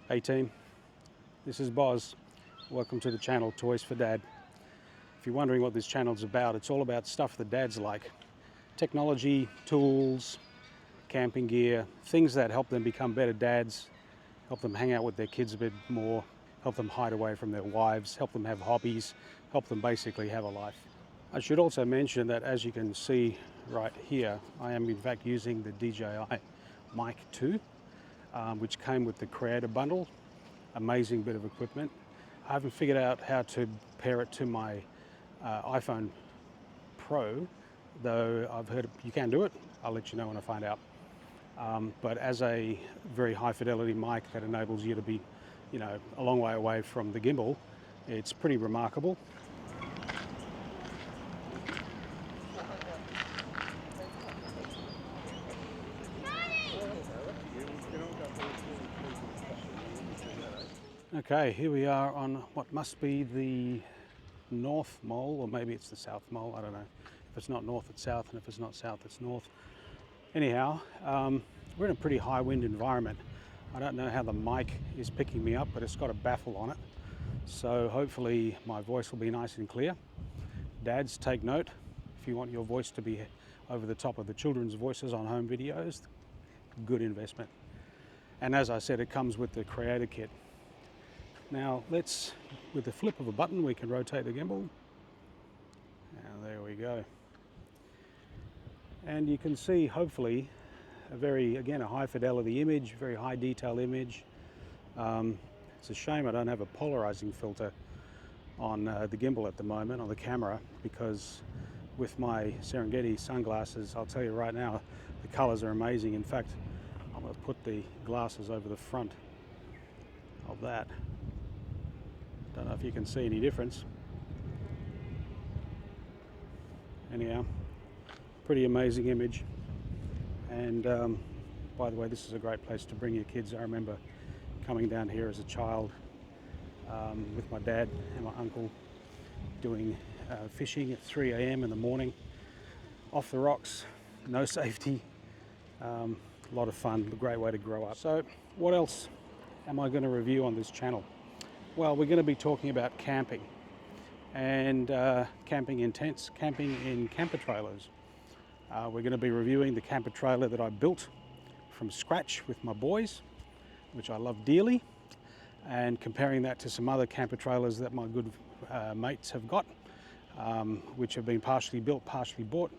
Hey team, this is Boz. Welcome to the channel Toys4DAD. If you're wondering what this channel's about, it's all about stuff that dads like. Technology, tools, camping gear, things that help them become better dads, help them hang out with their kids a bit more, help them hide away from their wives, help them have hobbies, help them basically have a life. I should also mention that, as you can see right here, I am in fact using the DJI Mic 2, which came with the Creator Bundle. Amazing bit of equipment. I haven't figured out how to pair it to my iPhone Pro, though I've heard you can do it. I'll let you know when I find out. But as a very high fidelity mic that enables you to be, a long way away from the gimbal, it's pretty remarkable. Okay, here we are on what must be the North Mole, or maybe it's the South Mole, I don't know. If it's not north, it's south, and if it's not south, it's north. Anyhow, we're in a pretty high wind environment. I don't know how the mic is picking me up, but it's got a baffle on it. So hopefully my voice will be nice and clear. Dads, take note. If you want your voice to be over the top of the children's voices on home videos, good investment. And as I said, it comes with the Creator Kit. Now let's, with the flip of a button, we can rotate the gimbal. And there we go. And you can see, hopefully, a high fidelity image, very high detail image. It's a shame I don't have a polarizing filter on the gimbal at the moment, on the camera, because with my Serengeti sunglasses, I'll tell you right now, the colors are amazing. In fact, I'm going to put the glasses over the front of that. Don't know if you can see any difference. Anyhow, pretty amazing image. And by the way, this is a great place to bring your kids. I remember coming down here as a child with my dad and my uncle doing fishing at 3 a.m. in the morning, off the rocks, no safety. A lot of fun, a great way to grow up. So what else am I going to review on this channel? Well, we're going to be talking about camping and camping in tents, camping in camper trailers. We're going to be reviewing the camper trailer that I built from scratch with my boys, which I love dearly, and comparing that to some other camper trailers that my good mates have got, which have been partially built, partially bought.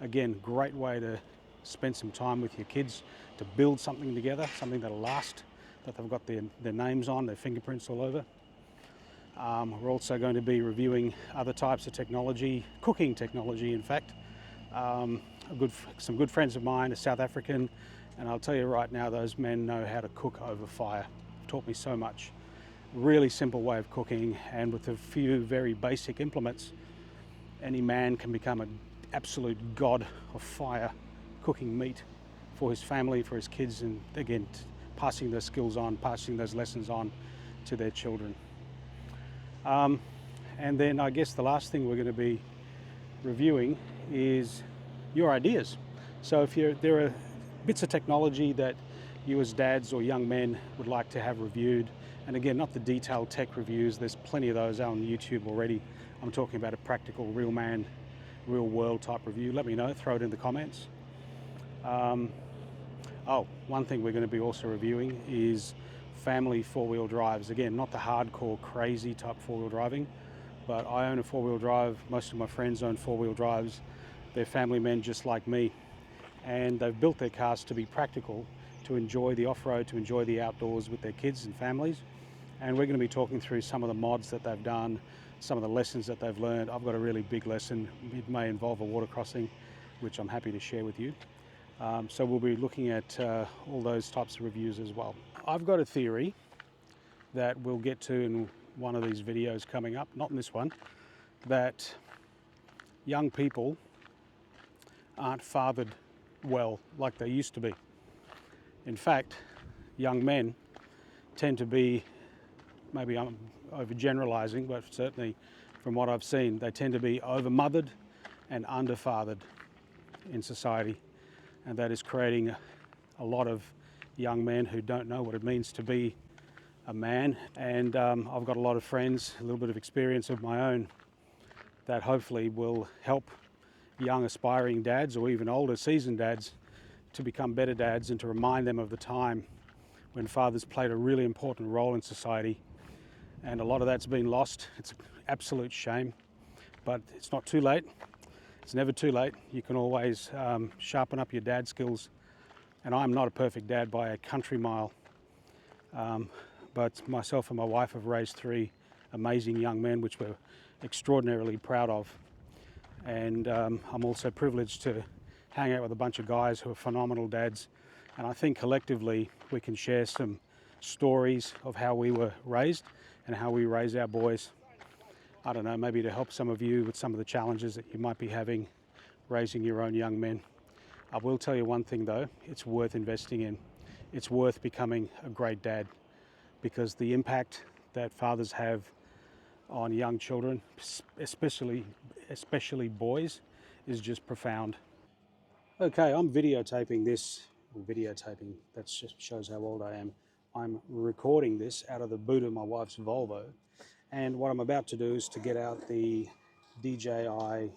Again, great way to spend some time with your kids, to build something together, something that'll last, that they've got their names on, their fingerprints all over. We're also going to be reviewing other types of technology, cooking technology in fact. Some good friends of mine are South African, and I'll tell you right now, those men know how to cook over fire. Taught me so much. Really simple way of cooking, and with a few very basic implements, any man can become an absolute god of fire, cooking meat for his family, for his kids, and again, passing those skills on, passing those lessons on to their children. And then I guess the last thing we're going to be reviewing is your ideas. So if there are bits of technology that you as dads or young men would like to have reviewed, and again, not the detailed tech reviews, there's plenty of those on YouTube already. I'm talking about a practical, real man, real world type review. Let me know, throw it in the comments. One thing we're going to be also reviewing is family four-wheel drives. Again, not the hardcore crazy type four-wheel driving, but I own a four-wheel drive. Most of my friends own four-wheel drives. They're family men just like me, and they've built their cars to be practical, to enjoy the off-road, to enjoy the outdoors with their kids and families. And we're going to be talking through some of the mods that they've done, some of the lessons that they've learned. I've got a really big lesson. It may involve a water crossing, which I'm happy to share with you. So we'll be looking at all those types of reviews as well. I've got a theory that we'll get to in one of these videos coming up, not in this one, that young people aren't fathered well like they used to be. In fact, young men tend to be, maybe I'm overgeneralizing, but certainly from what I've seen, they tend to be overmothered and underfathered in society. And that is creating a lot of young men who don't know what it means to be a man, and I've got a lot of friends, a little bit of experience of my own that hopefully will help young aspiring dads or even older seasoned dads to become better dads and to remind them of the time when fathers played a really important role in society. And a lot of that's been lost. It's an absolute shame, but it's not too late. It's never too late. You can always sharpen up your dad skills. And I'm not a perfect dad by a country mile, but myself and my wife have raised 3 amazing young men, which we're extraordinarily proud of. And I'm also privileged to hang out with a bunch of guys who are phenomenal dads. And I think collectively we can share some stories of how we were raised and how we raise our boys. I don't know, maybe to help some of you with some of the challenges that you might be having raising your own young men. I will tell you one thing though, it's worth investing in. It's worth becoming a great dad, because the impact that fathers have on young children, especially boys, is just profound. Okay, I'm videotaping this. Videotaping, that just shows how old I am. I'm recording this out of the boot of my wife's Volvo, and what I'm about to do is to get out the DJI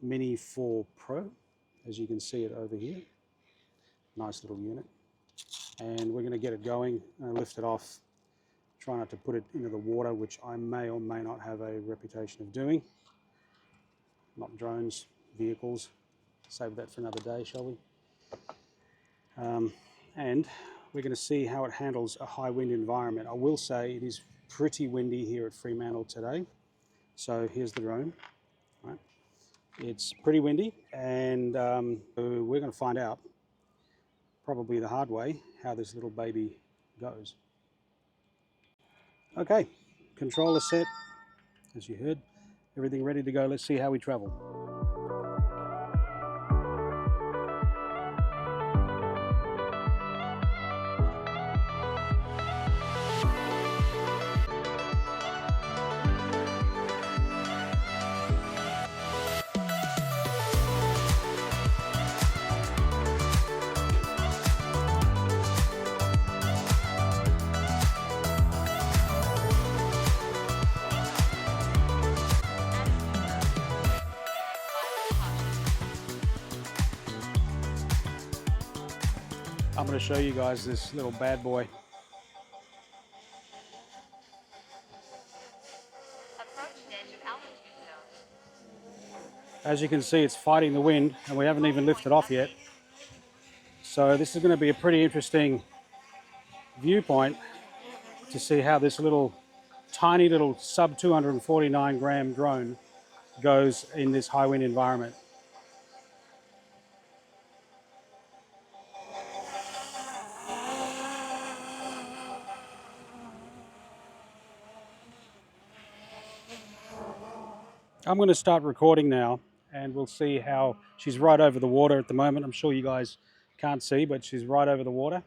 Mini4 Pro, as you can see it over here. Nice little unit. And we're going to get it going, lift it off, try not to put it into the water, which I may or may not have a reputation of doing. Not drones, vehicles. Save that for another day, shall we? And we're going to see how it handles a high wind environment. I will say it is pretty windy here at Fremantle today. So here's the drone. Right. It's pretty windy, and we're going to find out, probably the hard way, how this little baby goes. Okay, controller set, as you heard. Everything ready to go. Let's see how we travel. I'm going to show you guys this little bad boy. As you can see, it's fighting the wind, and we haven't even lifted off yet. So this is going to be a pretty interesting viewpoint to see how this little tiny little sub 249 gram drone goes in this high wind environment. I'm going to start recording now, and we'll see how she's right over the water at the moment. I'm sure you guys can't see, but she's right over the water.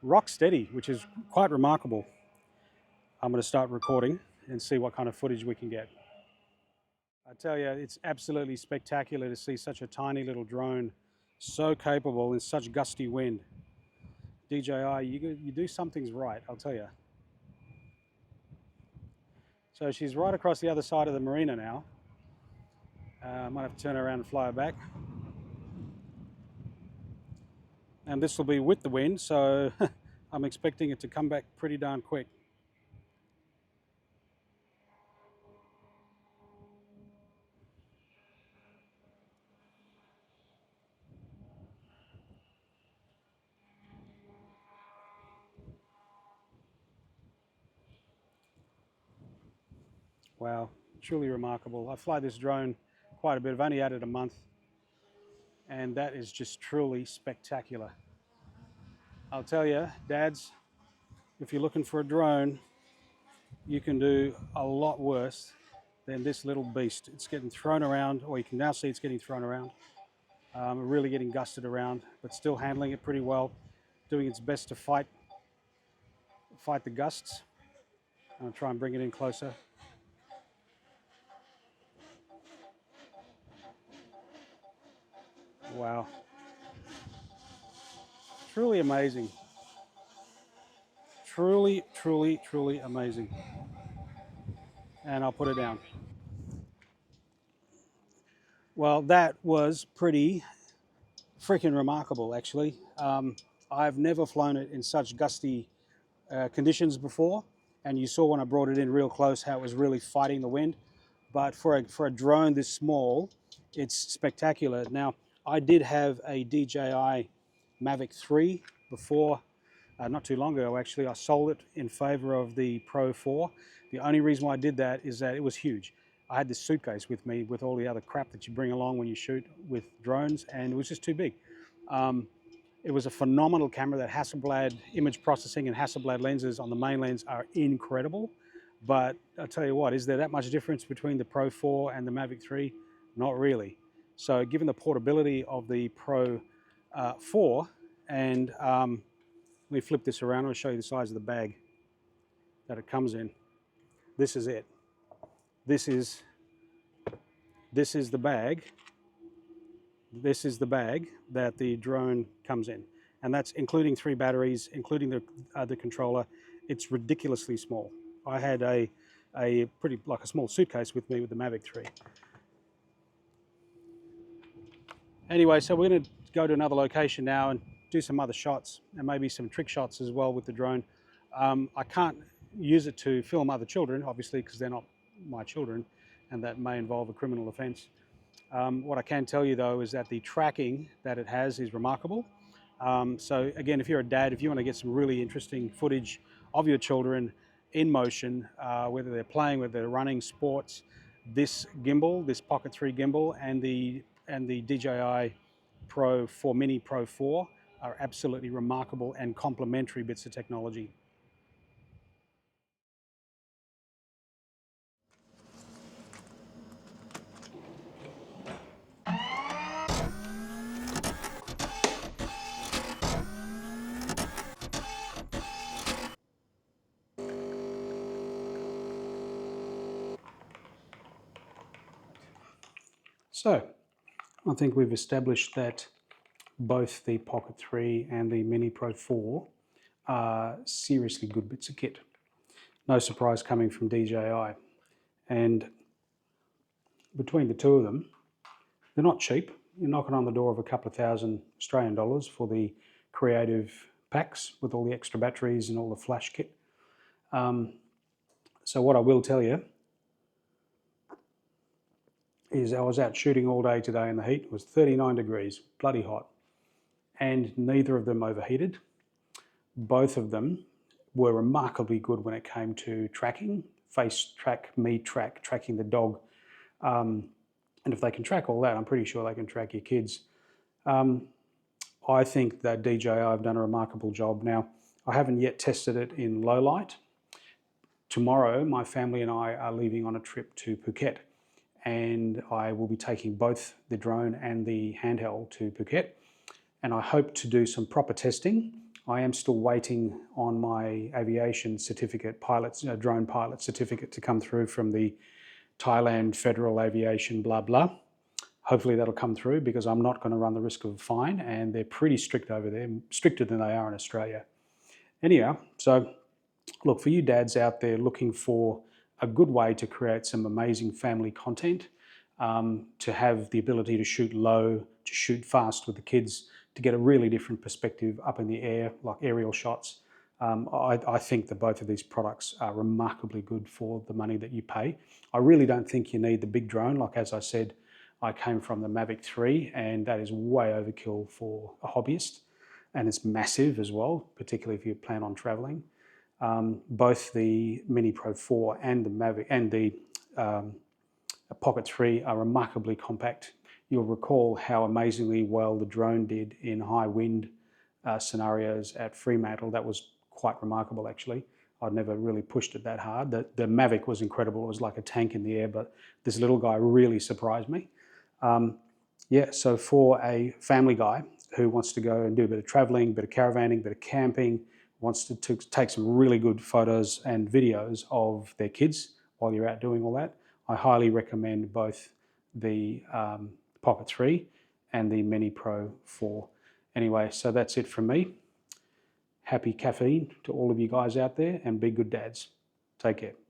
Rock steady, which is quite remarkable. I'm going to start recording and see what kind of footage we can get. I tell you, it's absolutely spectacular to see such a tiny little drone so capable in such gusty wind. DJI, you do some things right, I'll tell you. So she's right across the other side of the marina now. I might have to turn around and fly her back. And this will be with the wind, so I'm expecting it to come back pretty darn quick. Wow, truly remarkable. I fly this drone quite a bit. I've only had it a month, and that is just truly spectacular. I'll tell you, dads, if you're looking for a drone, you can do a lot worse than this little beast. It's getting thrown around, or you can now see it's getting thrown around. Really getting gusted around, but still handling it pretty well, doing its best to fight the gusts. I'll try and bring it in closer. Wow. Truly amazing. truly, truly, truly amazing. And I'll put it down. Well, that was pretty freaking remarkable, actually. I've never flown it in such gusty conditions before, and you saw when I brought it in real close how it was really fighting the wind. But for a drone this small, it's spectacular. Now, I did have a DJI Mavic 3 before, not too long ago actually. I sold it in favor of the Pro 4. The only reason why I did that is that it was huge. I had this suitcase with me with all the other crap that you bring along when you shoot with drones, and it was just too big. It was a phenomenal camera. That Hasselblad image processing and Hasselblad lenses on the main lens are incredible. But I'll tell you what, is there that much difference between the Pro 4 and the Mavic 3? Not really. So given the portability of the Pro 4, and let me flip this around, I'll show you the size of the bag that it comes in. This is it. This is the bag. This is the bag that the drone comes in, and that's including 3 batteries, including the controller. It's ridiculously small. I had a pretty, like a small suitcase with me with the Mavic 3. Anyway, so we're going to go to another location now and do some other shots and maybe some trick shots as well with the drone. I can't use it to film other children, obviously, because they're not my children, and that may involve a criminal offence. What I can tell you though is that the tracking that it has is remarkable. So again, if you're a dad, if you want to get some really interesting footage of your children in motion, whether they're playing, whether they're running sports, this gimbal, this Pocket 3 gimbal, and the DJI Pro 4 Mini Pro 4 are absolutely remarkable and complementary bits of technology. So, I think we've established that both the Pocket 3 and the Mini Pro 4 are seriously good bits of kit. No surprise coming from DJI. And between the two of them, they're not cheap. You're knocking on the door of a couple of thousand Australian dollars for the creative packs with all the extra batteries and all the flash kit. So what I will tell you is I was out shooting all day today in the heat. It was 39 degrees, bloody hot. And neither of them overheated. Both of them were remarkably good when it came to tracking, face track, me track, tracking the dog. And if they can track all that, I'm pretty sure they can track your kids. I think that DJI have done a remarkable job. Now, I haven't yet tested it in low light. Tomorrow, my family and I are leaving on a trip to Phuket, and I will be taking both the drone and the handheld to Phuket, and I hope to do some proper testing. I am still waiting on my aviation certificate, drone pilot certificate to come through from the Thailand Federal Aviation blah blah. Hopefully that'll come through, because I'm not going to run the risk of a fine, and they're pretty strict over there, stricter than they are in Australia. Anyhow, so look, for you dads out there looking for a good way to create some amazing family content, to have the ability to shoot low, to shoot fast with the kids, to get a really different perspective up in the air, like aerial shots. I think that both of these products are remarkably good for the money that you pay. I really don't think you need the big drone. Like, as I said, I came from the Mavic 3, and that is way overkill for a hobbyist. And it's massive as well, particularly if you plan on traveling. Both the Mini Pro 4 and the Mavic and the Pocket 3 are remarkably compact. You'll recall how amazingly well the drone did in high wind scenarios at Fremantle. That was quite remarkable, actually. I'd never really pushed it that hard. The Mavic was incredible. It was like a tank in the air, but this little guy really surprised me. Yeah, so for a family guy who wants to go and do a bit of traveling, a bit of caravanning, a bit of camping, wants to take some really good photos and videos of their kids while you're out doing all that, I highly recommend both the Pocket 3 and the Mini Pro 4. Anyway, so that's it from me. happy caffeine to all of you guys out there, and be good dads. Take care.